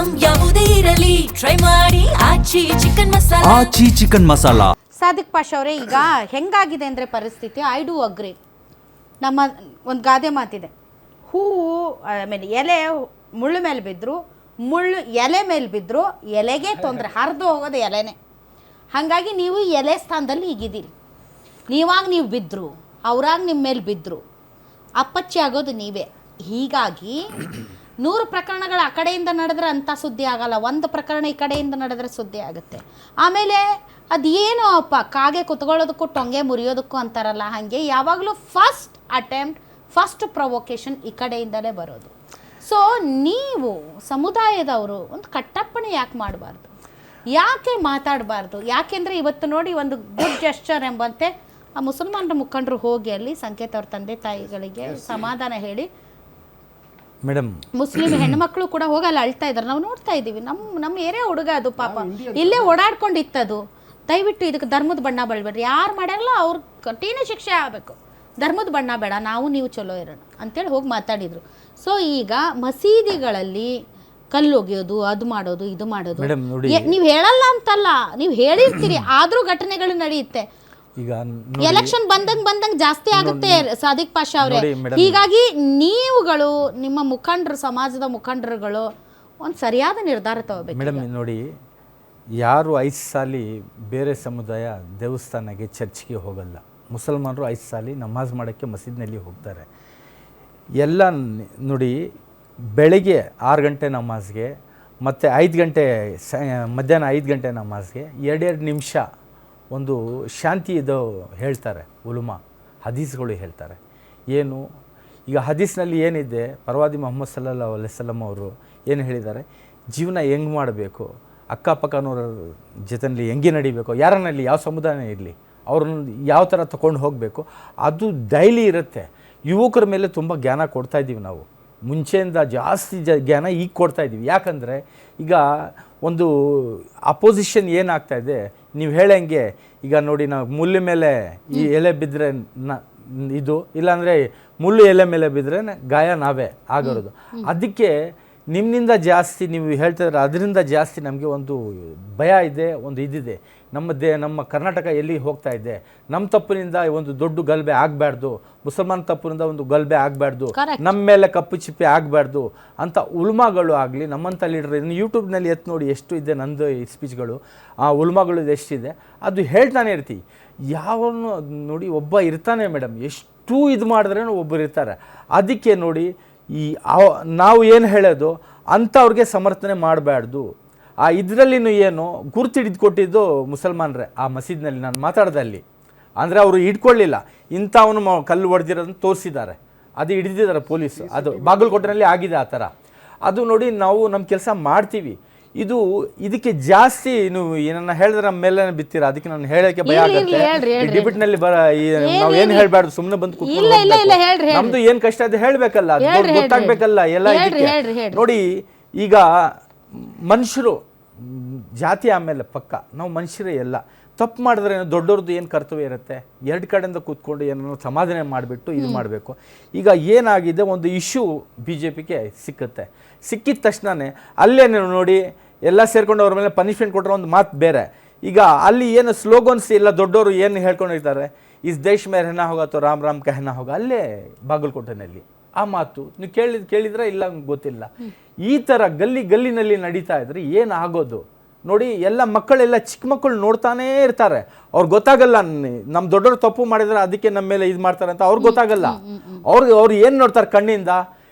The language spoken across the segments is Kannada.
ಐಟಂ ಯಾವುದೇ ಇರಲಿ ಟ್ರೈ ಮಾಡಿ ಆಚಿ ಚಿಕನ್ ಮಸಾಲಾ. ಸಾದಿಕ್ ಪಾಷಾ ಅವರೇ, ಈಗ ಹೆಂಗಾಗಿದೆ ಅಂದರೆ ಪರಿಸ್ಥಿತಿ, ಐ ಡೂ ಅಗ್ರಿ. ನಮ್ಮ ಒಂದು ಗಾದೆ ಮಾತಿದೆ, ಹೂವು ಆಮೇಲೆ ಎಲೆ ಮುಳ್ಳು ಮೇಲೆ ಬಿದ್ದರು, ಮುಳ್ಳು ಎಲೆ ಮೇಲೆ ಬಿದ್ದರು, ಎಲೆಗೆ ತೊಂದರೆ, ಹರಿದು ಹೋಗೋದು ಎಲೆನೇ. ಹಾಗಾಗಿ ನೀವು ಎಲೆ ಸ್ಥಾನದಲ್ಲಿ ಈಗಿದ್ದೀರಿ. ನೀವಾಗ ನೀವು ಬಿದ್ದರು, ಅವರಾಗ ನಿಮ್ಮ ಮೇಲೆ ಬಿದ್ದರು, ಅಪ್ಪಚ್ಚಿ ಆಗೋದು ನೀವೇ. ಹೀಗಾಗಿ 100 ಪ್ರಕರಣಗಳು ಆ ಕಡೆಯಿಂದ ನಡೆದ್ರೆ ಅಂಥ ಸುದ್ದಿ ಆಗಲ್ಲ, ಒಂದು ಪ್ರಕರಣ ಈ ಕಡೆಯಿಂದ ನಡೆದ್ರೆ ಸುದ್ದಿ ಆಗುತ್ತೆ. ಆಮೇಲೆ ಅದೇನೋ ಅಪ್ಪ ಕಾಗೆ ಕುತ್ಕೊಳ್ಳೋದಕ್ಕೂ ಟೊಂಗೆ ಮುರಿಯೋದಕ್ಕೂ ಅಂತಾರಲ್ಲ, ಹಾಗೆ ಯಾವಾಗಲೂ ಫಸ್ಟ್ ಅಟೆಂಪ್ಟ್, ಫಸ್ಟ್ ಪ್ರೊವೊಕೇಶನ್ ಈ ಕಡೆಯಿಂದಲೇ ಬರೋದು. ಸೊ ನೀವು ಸಮುದಾಯದವರು ಒಂದು ಕಟ್ಟಪ್ಪಣೆ ಯಾಕೆ ಮಾಡಬಾರ್ದು, ಯಾಕೆ ಮಾತಾಡಬಾರ್ದು? ಯಾಕೆಂದರೆ ಇವತ್ತು ನೋಡಿ, ಒಂದು ಗುಡ್ ಜೆಸ್ಚರ್ ಎಂಬಂತೆ ಆ ಮುಸಲ್ಮಾನರ ಮುಖಂಡರು ಹೋಗಿ ಅಲ್ಲಿ ಸಂಕೇತ್ ಅವ್ರ ತಂದೆ ತಾಯಿಗಳಿಗೆ ಸಮಾಧಾನ ಹೇಳಿ, ಮೇಡಮ್ ಮುಸ್ಲಿಂ ಹೆಣ್ಮಕ್ಳು ಕೂಡ ಹೋಗಿ ಅಲ್ಲಿ ಅಳ್ತಾ ಇದ್ದಾರೆ, ನಾವು ನೋಡ್ತಾ ಇದ್ದೀವಿ. ನಮ್ಮ ಏರಿಯಾ ಹುಡುಗ ಅದು ಪಾಪ ಇಲ್ಲೇ ಓಡಾಡ್ಕೊಂಡಿತ್ತದು. ದಯವಿಟ್ಟು ಇದಕ್ಕೆ ಧರ್ಮದ ಬಣ್ಣ ಬಳ್ಬೇಡ್ರಿ, ಯಾರು ಮಾಡ್ಯಾರಲ್ಲ ಅವ್ರು ಕಠಿಣ ಶಿಕ್ಷೆ ಆಗಬೇಕು, ಧರ್ಮದ ಬಣ್ಣ ಬೇಡ, ನಾವು ನೀವು ಚಲೋ ಇರೋಣ ಅಂತೇಳಿ ಹೋಗಿ ಮಾತಾಡಿದರು. ಸೊ ಈಗ ಮಸೀದಿಗಳಲ್ಲಿ ಕಲ್ಲು ಒಗೆಯೋದು, ಅದು ಮಾಡೋದು, ಇದು ಮಾಡೋದು, ನೀವು ಹೇಳಲ್ಲ ಅಂತಲ್ಲ, ನೀವು ಹೇಳಿರ್ತೀರಿ, ಆದರೂ ಘಟನೆಗಳು ನಡೆಯುತ್ತೆ. ಈಗ ಎಲೆಕ್ಷನ್ ಬಂದಂಗೆ ಜಾಸ್ತಿ ಆಗುತ್ತೆ ಸಾದಿಕ್ ಪಾಷಾ ಅವರೇ. ಹೀಗಾಗಿ ನೀವುಗಳು, ನಿಮ್ಮ ಮುಖಂಡರು, ಸಮಾಜದ ಮುಖಂಡರುಗಳು ಒಂದು ಸರಿಯಾದ ನಿರ್ಧಾರ ತಗೋಬೇಕು. ಮೇಡಮ್ ನೋಡಿ, ಯಾರು 5 ಸಾಲಿ ಬೇರೆ ಸಮುದಾಯ ದೇವಸ್ಥಾನಕ್ಕೆ ಚರ್ಚ್ಗೆ ಹೋಗಲ್ಲ, ಮುಸಲ್ಮಾನರು 5 ಸಾಲಿ ನಮಾಜ್ ಮಾಡೋಕ್ಕೆ ಮಸೀದಿನಲ್ಲಿ ಹೋಗ್ತಾರೆ. ಎಲ್ಲ ನೋಡಿ, ಬೆಳಗ್ಗೆ 6 ಗಂಟೆ ನಮಾಜ್ಗೆ ಮತ್ತು 5 ಗಂಟೆ ಮಧ್ಯಾಹ್ನ 5 ಗಂಟೆ ನಮಾಜ್ಗೆ 2 ನಿಮಿಷ ಒಂದು ಶಾಂತಿ ಇದು ಹೇಳ್ತಾರೆ ಉಲುಮಾ, ಹದೀಸ್ಗಳು ಹೇಳ್ತಾರೆ. ಏನು ಈಗ ಹದೀಸ್ನಲ್ಲಿ ಏನಿದೆ, ಪ್ರವಾದಿ ಮೊಹಮ್ಮದ್ ಸಲ್ಲಲ್ಲಾಹು ಅಲೈಹಿ ವಸಲ್ಲಂ ಅವರು ಏನು ಹೇಳಿದ್ದಾರೆ, ಜೀವನ ಹೆಂಗೆ ಮಾಡಬೇಕು, ಅಕ್ಕಪಕ್ಕನವರ ಜೊತೆಯಲ್ಲಿ ಹೆಂಗೆ ನಡಿಬೇಕು, ಯಾರನ್ನಲ್ಲಿ ಯಾವ ಸಮುದಾಯ ಇರಲಿ ಅವ್ರನ್ನ ಯಾವ ಥರ ತೊಗೊಂಡು ಹೋಗಬೇಕು, ಅದು ಡೈಲಿ ಇರುತ್ತೆ. ಯುವಕರ ಮೇಲೆ ತುಂಬ ಜ್ಞಾನ ಕೊಡ್ತಾಯಿದ್ದೀವಿ ನಾವು, ಮುಂಚೆಯಿಂದ ಜಾಸ್ತಿ ಜ್ಞಾನ ಈಗ ಕೊಡ್ತಾಯಿದ್ದೀವಿ. ಯಾಕಂದರೆ ಈಗ ಒಂದು ಅಪೋಸಿಷನ್ ಏನಾಗ್ತಾಯಿದೆ, ನೀವು ಹೇಳಂಗೆ, ಈಗ ನೋಡಿ, ನಾವು ಮುಳ್ಳು ಮೇಲೆ ಈ ಎಲೆ ಬಿದ್ದರೆ ಇದು, ಇಲ್ಲಾಂದರೆ ಮುಳ್ಳು ಎಲೆ ಮೇಲೆ ಬಿದ್ದರೆ ಗಾಯ ನಾವೇ ಆಗಿರೋದು. ಅದಕ್ಕೆ ನಿಮ್ಮಿಂದ ಜಾಸ್ತಿ ನೀವು ಹೇಳ್ತಿದ್ರೆ ಅದರಿಂದ ಜಾಸ್ತಿ ನಮಗೆ ಒಂದು ಭಯ ಇದೆ, ಒಂದು ಇದಿದೆ. ನಮ್ಮ ಕರ್ನಾಟಕ ಎಲ್ಲಿ ಹೋಗ್ತಾ ಇದೆ, ನಮ್ಮ ತಪ್ಪಿನಿಂದ ಒಂದು ದೊಡ್ಡ ಗಲಭೆ ಆಗಬಾರ್ದು, ಮುಸಲ್ಮಾನ್ ತಪ್ಪಿನಿಂದ ಒಂದು ಗಲಭೆ ಆಗಬಾರ್ದು, ನಮ್ಮ ಮೇಲೆ ಕಪ್ಪು ಚಿಪ್ಪೆ ಆಗಬಾರ್ದು ಅಂತ ಉಲ್ಮಾಗಳು ಆಗಲಿ, ನಮ್ಮಂಥ ಲೀಡರ್ ಇನ್ನು ಯೂಟ್ಯೂಬ್ನಲ್ಲಿ ಎತ್ತು ನೋಡಿ ಎಷ್ಟು ಇದೆ ನಂದು ಈ ಸ್ಪೀಚ್ಗಳು, ಆ ಉಲ್ಮಾಗಳು ಎಷ್ಟಿದೆ ಅದು ಹೇಳ್ತಾನೆ ಇರ್ತೀವಿ. ಯಾವನು ನೋಡಿ ಒಬ್ಬ ಇರ್ತಾನೆ ಮೇಡಮ್, ಎಷ್ಟು ಇದು ಮಾಡಿದ್ರೇನು ಒಬ್ಬರು ಇರ್ತಾರೆ. ಅದಕ್ಕೆ ನೋಡಿ, ನಾವು ಏನು ಹೇಳೋದು ಅಂಥವ್ರಿಗೆ ಸಮರ್ಥನೆ ಮಾಡಬಾರ್ದು. ಆ ಇದರಲ್ಲಿನೂ ಏನು ಗುರುತು ಹಿಡಿದು ಕೊಟ್ಟಿದ್ದು ಮುಸಲ್ಮಾನರೇ ಆ ಮಸೀದಿನಲ್ಲಿ. ನಾನು ಮಾತಾಡ್ದಲ್ಲಿ ಅಂದರೆ ಅವರು ಹಿಡ್ಕೊಳ್ಳಿಲ್ಲ, ಇಂಥವನು ಕಲ್ಲು ಹೊಡೆದಿರೋದನ್ನು ತೋರಿಸಿದ್ದಾರೆ, ಅದು ಹಿಡಿದಿದ್ದಾರೆ ಪೊಲೀಸು, ಅದು ಬಾಗಲಕೋಟೆನಲ್ಲಿ ಆಗಿದೆ ಆ ಥರ. ಅದು ನೋಡಿ, ನಾವು ನಮ್ಮ ಕೆಲಸ ಮಾಡ್ತೀವಿ. ಇದಕ್ಕೆ ಜಾಸ್ತಿ ನೀವು ಏನನ್ನ ಹೇಳಿದ್ರೆ ನಮ್ಮ ಮೇಲೆ ಬಿತ್ತೀರಾ, ಅದಕ್ಕೆ ನಾನು ಹೇಳೋಕ್ಕೆ ಭಯ ಆಗುತ್ತೆ. ಡಿಬೇಟ್ನಲ್ಲಿ ನಾವು ಏನು ಹೇಳಬಾರ್ದು, ಸುಮ್ಮನೆ ಬಂದು ಕೂತ್ಕೊಂಡು ನಮ್ದು ಏನು ಕಷ್ಟ ಇದೆ ಹೇಳಬೇಕಲ್ಲ, ಗೊತ್ತಾಗಬೇಕಲ್ಲ ಎಲ್ಲ. ನೋಡಿ, ಈಗ ಮನುಷ್ಯರು ಜಾತಿ ಆಮೇಲೆ ಪಕ್ಕ ನಾವು ಮನುಷ್ಯರೇ ಎಲ್ಲ. ತಪ್ಪು ಮಾಡಿದ್ರೆ ದೊಡ್ಡವ್ರದ್ದು ಏನು ಕರ್ತವ್ಯ ಇರುತ್ತೆ, 2 ಕಡೆಯಿಂದ ಕೂತ್ಕೊಂಡು ಏನೋ ಸಮಾಧಾನ ಮಾಡಿಬಿಟ್ಟು ಇದು ಮಾಡಬೇಕು. ಈಗ ಏನಾಗಿದೆ, ಒಂದು ಇಶ್ಯೂ BJPಗೆ ಸಿಕ್ಕುತ್ತೆ, ಸಿಕ್ಕಿದ ತಕ್ಷಣವೇ ಅಲ್ಲೇ ನೋಡಿ ಎಲ್ಲ ಸೇರ್ಕೊಂಡು ಅವ್ರ ಮೇಲೆ ಪನಿಷ್ಮೆಂಟ್ ಕೊಟ್ಟರೆ ಒಂದು ಮಾತು ಬೇರೆ. ಈಗ ಅಲ್ಲಿ ಏನು ಸ್ಲೋಗನ್ಸ್ ಎಲ್ಲ ದೊಡ್ಡವರು ಏನು ಹೇಳ್ಕೊಂಡಿರ್ತಾರೆ, ಇಸ್ ದೇಶ್ ಮೇ रहना होगा तो ರಾಮ್ ರಾಮ್ कहना होगा, ಅಲ್ಲೇ ಬಾಗಲಕೋಟೆನಲ್ಲಿ ಆ ಮಾತು ನೀವು ಕೇಳಿದ್ರೆ ಇಲ್ಲ ಗೊತ್ತಿಲ್ಲ. ಈ ಥರ ಗಲ್ಲಿನಲ್ಲಿ ನಡೀತಾ ಇದ್ರೆ ಏನಾಗೋದು ನೋಡಿ. ಎಲ್ಲ ಮಕ್ಕಳೆಲ್ಲ ಚಿಕ್ಕ ಮಕ್ಕಳು ನೋಡ್ತಾನೇ ಇರ್ತಾರೆ, ಅವ್ರಿಗೆ ಗೊತ್ತಾಗಲ್ಲ ನಮ್ಮ ದೊಡ್ಡವರು ತಪ್ಪು ಮಾಡಿದ್ರೆ ಅದಕ್ಕೆ ನಮ್ಮ ಮೇಲೆ ಇದು ಮಾಡ್ತಾರೆ ಅಂತ ಅವ್ರಿಗೆ ಗೊತ್ತಾಗಲ್ಲ. ಅವ್ರು ಏನು ನೋಡ್ತಾರೆ ಕಣ್ಣಿಂದ,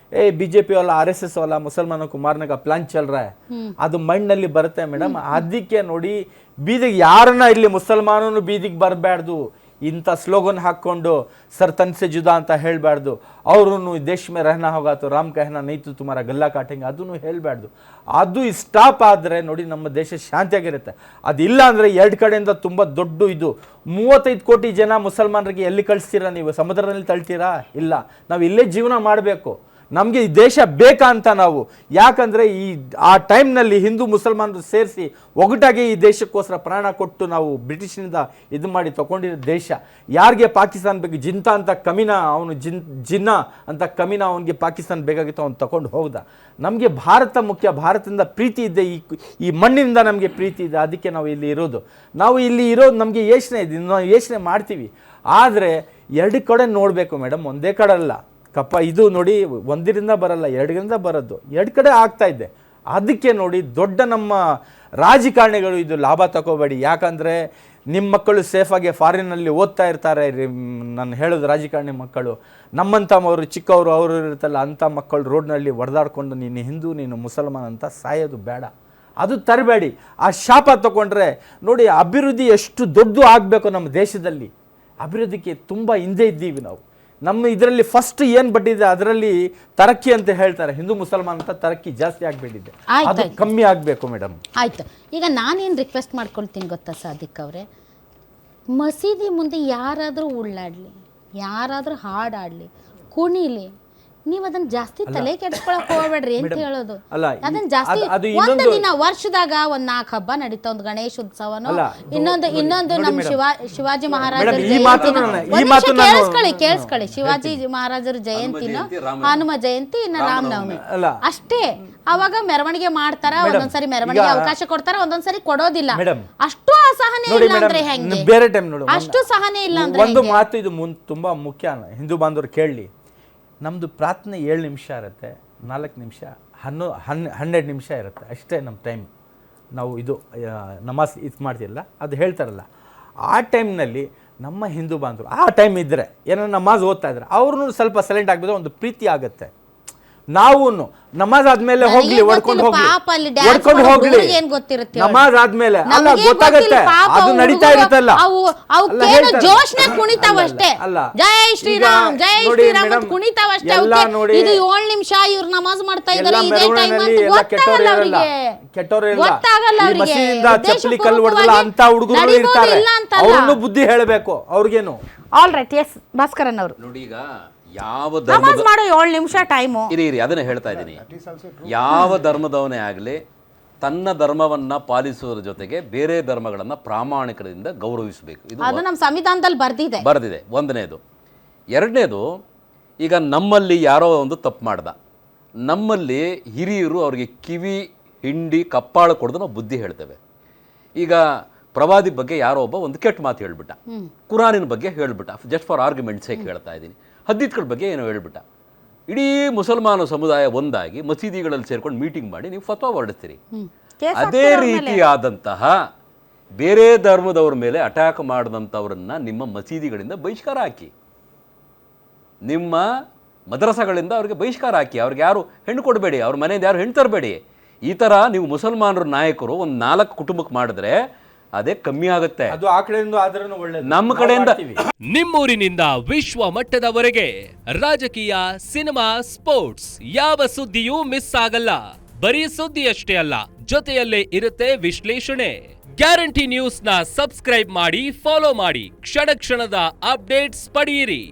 BJP वाला RSS वाला मुसलमानों को मारने का प्लान चल रहा है, ಅದು ಮಣ್ಣಲ್ಲಿ ಬರುತ್ತೆ ಮೇಡಮ್. ಅದಕ್ಕೆ ನೋಡಿ, ಬೀದಿಗೆ ಯಾರನ್ನ ಇಲ್ಲಿ ಮುಸಲ್ಮಾನನು ಬೀದಿಗೆ ಬರಬಾರ್ದು, ಇಂಥ ಸ್ಲೋಗನ್ ಹಾಕ್ಕೊಂಡು ಸರ್ ತನ್ ಸೆ ಜುದಾ ಅಂತ ಹೇಳಬಾರ್ದು. ಅವರು ದೇಶ ಮೇ रहना होगा तो ರಾಮ್ कहना नहीं तो तुम्हारा ಗಲ್ಲಾ ಕಾಟೆಂಗೆ ಅದನ್ನು ಹೇಳಬಾರ್ದು. ಅದು ಸ್ಟಾಪ್ ಆದರೆ ನೋಡಿ ನಮ್ಮ ದೇಶ ಶಾಂತಿಯಾಗಿರುತ್ತೆ. ಅದಿಲ್ಲ ಅಂದರೆ 2 ಕಡೆಯಿಂದ ತುಂಬ ದೊಡ್ಡ ಇದು 35 ಕೋಟಿ ಜನ ಮುಸಲ್ಮಾನರಿಗೆ ಎಲ್ಲಿ ಕಳಿಸ್ತೀರಾ ನೀವು? ಸಮುದ್ರದಲ್ಲಿ ತಳ್ತೀರಾ? ಇಲ್ಲ, ನಾವು ಇಲ್ಲೇ ಜೀವನ ಮಾಡಬೇಕು. ನಮಗೆ ಈ ದೇಶ ಬೇಕಾ ಅಂತ ನಾವು, ಯಾಕಂದರೆ ಆ ಟೈಮ್ನಲ್ಲಿ ಹಿಂದೂ ಮುಸಲ್ಮಾನರು ಸೇರಿಸಿ ಒಗಟಾಗಿ ಈ ದೇಶಕ್ಕೋಸ್ಕರ ಪ್ರಾಣ ಕೊಟ್ಟು ನಾವು ಬ್ರಿಟಿಷ್ನಿಂದ ಇದು ಮಾಡಿ ತಗೊಂಡಿರೋ ದೇಶ. ಯಾರಿಗೆ ಪಾಕಿಸ್ತಾನ ಬೇಕು, ಜಿಂತಾ ಅಂತ ಕಮಿನ ಅವನು ಜಿನ್ನಾ ಅಂತ ಕಮಿನ ಅವನಿಗೆ ಪಾಕಿಸ್ತಾನ ಬೇಕಾಗಿತ್ತು, ಅವ್ನು ತಗೊಂಡು ಹೋಗ್ದ. ನಮಗೆ ಭಾರತ ಮುಖ್ಯ, ಭಾರತದಿಂದ ಪ್ರೀತಿ ಇದೆ, ಈ ಮಣ್ಣಿನಿಂದ ನಮಗೆ ಪ್ರೀತಿ ಇದೆ, ಅದಕ್ಕೆ ನಾವು ಇಲ್ಲಿ ಇರೋದು. ನಾವು ಇಲ್ಲಿ ಇರೋದು ನಮಗೆ ಯೋಚನೆ ಇದೆ, ನಾವು ಯೋಚನೆ ಮಾಡ್ತೀವಿ. ಆದರೆ ಎರಡು ಕಡೆ ನೋಡಬೇಕು ಮೇಡಮ್, ಒಂದೇ ಕಡೆ ಅಲ್ಲ. ಇದು ನೋಡಿ, ಒಂದರಿಂದ ಬರಲ್ಲ, ಎರಡರಿಂದ ಬರೋದು, ಎರಡು ಕಡೆ ಆಗ್ತಾ ಇದೆ. ಅದಕ್ಕೆ ನೋಡಿ ದೊಡ್ಡ ನಮ್ಮ ರಾಜಕಾರಣಿಗಳು ಇದು ಲಾಭ ತಗೋಬೇಡಿ. ಯಾಕಂದರೆ ನಿಮ್ಮ ಮಕ್ಕಳು ಸೇಫಾಗಿ ಫಾರಿನಲ್ಲಿ ಓದ್ತಾ ಇರ್ತಾರೆ. ನಾನು ಹೇಳೋದು ರಾಜಕಾರಣಿ ಮಕ್ಕಳು, ನಮ್ಮಂಥವರು ಚಿಕ್ಕವರು ಅವರು ಇರುತ್ತಲ್ಲ, ಅಂಥ ಮಕ್ಕಳು ರೋಡ್ನಲ್ಲಿ ಹೊಡೆದಾಡ್ಕೊಂಡು ನೀನು ಹಿಂದೂ ನೀನು ಮುಸಲ್ಮಾನ್ ಅಂತ ಸಾಯೋದು ಬೇಡ, ಅದು ತರಬೇಡಿ. ಆ ಶಾಪ ತಗೊಂಡ್ರೆ ನೋಡಿ, ಅಭಿವೃದ್ಧಿ ಎಷ್ಟು ದೊಡ್ಡ ಆಗಬೇಕು ನಮ್ಮ ದೇಶದಲ್ಲಿ. ಅಭಿವೃದ್ಧಿಗೆ ತುಂಬ ಹಿಂದೆ ಇದ್ದೀವಿ ನಾವು. ನಮ್ಮ ಇದರಲ್ಲಿ ಫಸ್ಟ್ ಏನು ಬಡ್ಡಿದೆ ಅದರಲ್ಲಿ ತರಕ್ಕಿ ಅಂತ ಹೇಳ್ತಾರೆ, ಹಿಂದೂ ಮುಸಲ್ಮಾನ್ ಅಂತ ತರಕ್ಕಿ ಜಾಸ್ತಿ ಆಗಿಬಿಟ್ಟಿದೆ, ಅದು ಕಮ್ಮಿ ಆಗಬೇಕು ಮೇಡಮ್. ಆಯ್ತು, ಈಗ ನಾನೇನು ರಿಕ್ವೆಸ್ಟ್ ಮಾಡ್ಕೊಳ್ತೀನಿ ಗೊತ್ತಾ ಸಾದಿಕ್ ಅವರೇ, ಮಸೀದಿ ಮುಂದೆ ಯಾರಾದರೂ ಉಳ್ಳಾಡಲಿ, ಯಾರಾದರೂ ಹಾಡಾಡಲಿ, ಕುಣಿಲಿ, ನೀವು ಅದನ್ನ ಜಾಸ್ತಿ ತಲೆ ಕೆಡಿಸ್ಕೊಳಕ್ ಹೋಗ್ಬೇಡ್ರಿ ಅಂತ ಹೇಳೋದು. ಅದನ್ನ ಜಾಸ್ತಿ ಒಂದು ದಿನ ವರ್ಷದಾಗ ಒಂದ್ 4 ಹಬ್ಬ ನಡೀತಾ, ಒಂದು ಗಣೇಶ ಉತ್ಸವನೋ, ಇನ್ನೊಂದು ನಮ್ಮ ಶಿವಾಜಿ ಮಹಾರಾಜರ ಕೇಳಿಸ್ಕೊಳ್ಳಿ ಶಿವಾಜಿ ಮಹಾರಾಜರ ಜಯಂತಿನೋ, ಹನುಮ ಜಯಂತಿ, ಇನ್ನ ರಾಮನವಮಿ ಅಷ್ಟೇ. ಅವಾಗ ಮೆರವಣಿಗೆ ಮಾಡ್ತಾರ, ಒಂದೊಂದ್ಸರಿ ಮೆರವಣಿಗೆ ಅವಕಾಶ ಕೊಡ್ತಾರ, ಒಂದೊಂದ್ಸರಿ ಕೊಡೋದಿಲ್ಲ. ಅಷ್ಟು ಅಸಹನೆ ಇಲ್ಲ ಅಂದ್ರೆ ಹೆಂಗೆ? ಬೇರೆ ಟೈಮ್ ನೋಡು, ಅಷ್ಟು ಸಹನೆ ಇಲ್ಲ ಅಂದ್ರೆ ಒಂದು ಮಾತು ಇದು ತುಂಬಾ ಮುಖ್ಯ, ಹಿಂದೂ ಬಾಂಧವರು ಕೇಳಲಿ. ನಮ್ಮದು ಪ್ರಾರ್ಥನೆ 7 ನಿಮಿಷ ಇರುತ್ತೆ, 4 ನಿಮಿಷ 12 ನಿಮಿಷ ಇರುತ್ತೆ ಅಷ್ಟೇ ನಮ್ಮ ಟೈಮ್. ನಾವು ಇದು ನಮಾಜ್ ಇದು ಮಾಡ್ತಿರಲ್ಲ, ಅದು ಹೇಳ್ತಾರಲ್ಲ, ಆ ಟೈಮ್ನಲ್ಲಿ ನಮ್ಮ ಹಿಂದೂ ಬಾಂಧವರು ಆ ಟೈಮ್ ಇದ್ದರೆ ಏನೋ ನಮಾಜ್ ಓದ್ತಾ ಇದ್ದಾರೆ, ಅವ್ರೂ ಸ್ವಲ್ಪ ಸೈಲೆಂಟ್ ಆಗಿಬಿಟ್ಟು ಒಂದು ಪ್ರೀತಿ ಆಗುತ್ತೆ. ನಾವು ನಮಾಜ್ ಆದ್ಮೇಲೆ ಹೋಗ್ಲಿ, ಹೊಡ್ಕೊಂಡು ಹೋಗ್ಲಿ, ನಮಾಜ್ ಆದ್ಮೇಲೆ ಅಲ್ಲ ಗೊತ್ತಾಗತ್ತೆ, ಅದು ನಡೀತಾ ಇರುತ್ತಲ್ಲ, ಜೋಶ್ನ ಕುಣಿತಾವಷ್ಟೇ, ಜೈ ಶ್ರೀರಾಮ್ ಜೈ ಶ್ರೀರಾಮ್ ಅಂತ ಕುಣಿತಾವಷ್ಟೇ. ಇದು 7 ನಿಮಿಷ ಇವ್ರು ನಮಾಜ್ ಮಾಡ್ತಾ ಇದ್ದಾರೆ, ಇದೇ ಟೈಮ್ ಅಂತ ಗೊತ್ತಾಗಲ್ಲ ಅವರಿಗೆ, ಗೊತ್ತಾಗಲ್ಲ ಅವರಿಗೆ. ಚಪ್ಪಲಿ ಕಲ್ಲು ಹೊಡೆದಲ್ಲ ಅಂತ ಹುಡುಗರು ಇರ್ತಾರೆ, ಅವ್ರನ್ನು ಬುದ್ಧಿ ಹೇಳಬೇಕು ಅವ್ರಿಗೇನು. ಆಲ್ ರೈಟ್, ಎಸ್ ಭಾಸ್ಕರನ್ ಅವರು ನೋಡಿ, ಈಗ ಯಾವ ನಮಾಜ್ ಮಾಡೋ 7 ನಿಮಿಷ ಟೈಮು ಇರಿ ಅದನ್ನೇ ಹೇಳ್ತಾ ಇದ್ದೀನಿ. ಯಾವ ಧರ್ಮದವನೇ ಆಗಲಿ ತನ್ನ ಧರ್ಮವನ್ನ ಪಾಲಿಸುವುದರ ಜೊತೆಗೆ ಬೇರೆ ಧರ್ಮಗಳನ್ನ ಪ್ರಾಮಾಣಿಕರಿಂದ ಗೌರವಿಸಬೇಕು. ಇದು ನಮ್ಮ ಸಂವಿಧಾನದಲ್ಲಿ ಬರ್ದಿದೆ. ಒಂದನೇದು. ಎರಡನೇದು, ಈಗ ನಮ್ಮಲ್ಲಿ ಯಾರೋ ಒಂದು ತಪ್ಪು ಮಾಡ್ದ, ನಮ್ಮಲ್ಲಿ ಹಿರಿಯರು ಅವ್ರಿಗೆ ಕಿವಿ ಹಿಂಡಿ ಕಪ್ಪಾಳ ಕೊಡೋದು ನಾವು ಬುದ್ಧಿ ಹೇಳ್ತೇವೆ. ಈಗ ಪ್ರವಾದಿ ಬಗ್ಗೆ ಯಾರೋ ಒಬ್ಬ ಒಂದು ಕೆಟ್ಟ ಮಾತು ಹೇಳ್ಬಿಟ್ಟ, ಕುರಾನಿನ ಬಗ್ಗೆ ಹೇಳ್ಬಿಟ್ಟ, ಜಸ್ಟ್ ಫಾರ್ ಆರ್ಗ್ಯುಮೆಂಟ್ ಸೇಕ್ ಹೇಳ್ತಾ ಇದ್ದೀನಿ, ಹದ್ದೀತ್ಗಳ ಬಗ್ಗೆ ಏನೋ ಹೇಳ್ಬಿಟ್ಟ. ಇಡೀ ಮುಸಲ್ಮಾನ ಸಮುದಾಯ ಒಂದಾಗಿ ಮಸೀದಿಗಳಲ್ಲಿ ಸೇರ್ಕೊಂಡು ಮೀಟಿಂಗ್ ಮಾಡಿ ನೀವು ಫತ್ವಾ ಹೊರಡಿಸ್ತೀರಿ. ಅದೇ ರೀತಿಯಾದಂತಹ ಬೇರೆ ಧರ್ಮದವ್ರ ಮೇಲೆ ಅಟ್ಯಾಕ್ ಮಾಡಿದಂಥವ್ರನ್ನ ನಿಮ್ಮ ಮಸೀದಿಗಳಿಂದ ಬಹಿಷ್ಕಾರ ಹಾಕಿ, ನಿಮ್ಮ ಮದ್ರಸಾಗಳಿಂದ ಅವ್ರಿಗೆ ಬಹಿಷ್ಕಾರ ಹಾಕಿ, ಅವ್ರಿಗೆ ಯಾರು ಹೆಣ್ಣು ಕೊಡಬೇಡಿ, ಅವ್ರ ಮನೆಯಿಂದ ಯಾರು ಹೆಣ್ಣು ತರಬೇಡಿ. ಈ ಥರ ನೀವು ಮುಸಲ್ಮಾನರ ನಾಯಕರು ಒಂದು 4 ಕುಟುಂಬಕ್ಕೆ ಮಾಡಿದ್ರೆ ಅದೇ ಕಮ್ಮಿ ಆಗುತ್ತೆ. ನಮ್ಮ ಕಡೆಯಿಂದ ನಿಮ್ಮೂರಿನಿಂದ ವಿಶ್ವ ಮಟ್ಟದವರೆಗೆ ರಾಜಕೀಯ, ಸಿನಿಮಾ, ಸ್ಪೋರ್ಟ್ಸ್ ಯಾವ ಸುದ್ದಿಯೂ ಮಿಸ್ ಆಗಲ್ಲ. ಬರೀ ಸುದ್ದಿಯಷ್ಟೇ ಅಲ್ಲ, ಜೊತೆಯಲ್ಲೇ ಇರುತ್ತೆ ವಿಶ್ಲೇಷಣೆ. ಗ್ಯಾರಂಟಿ ನ್ಯೂಸ್ ನ ಸಬ್ಸ್ಕ್ರೈಬ್ ಮಾಡಿ, ಫಾಲೋ ಮಾಡಿ, ಕ್ಷಣ ಕ್ಷಣದ ಅಪ್ಡೇಟ್ಸ್ ಪಡೆಯಿರಿ.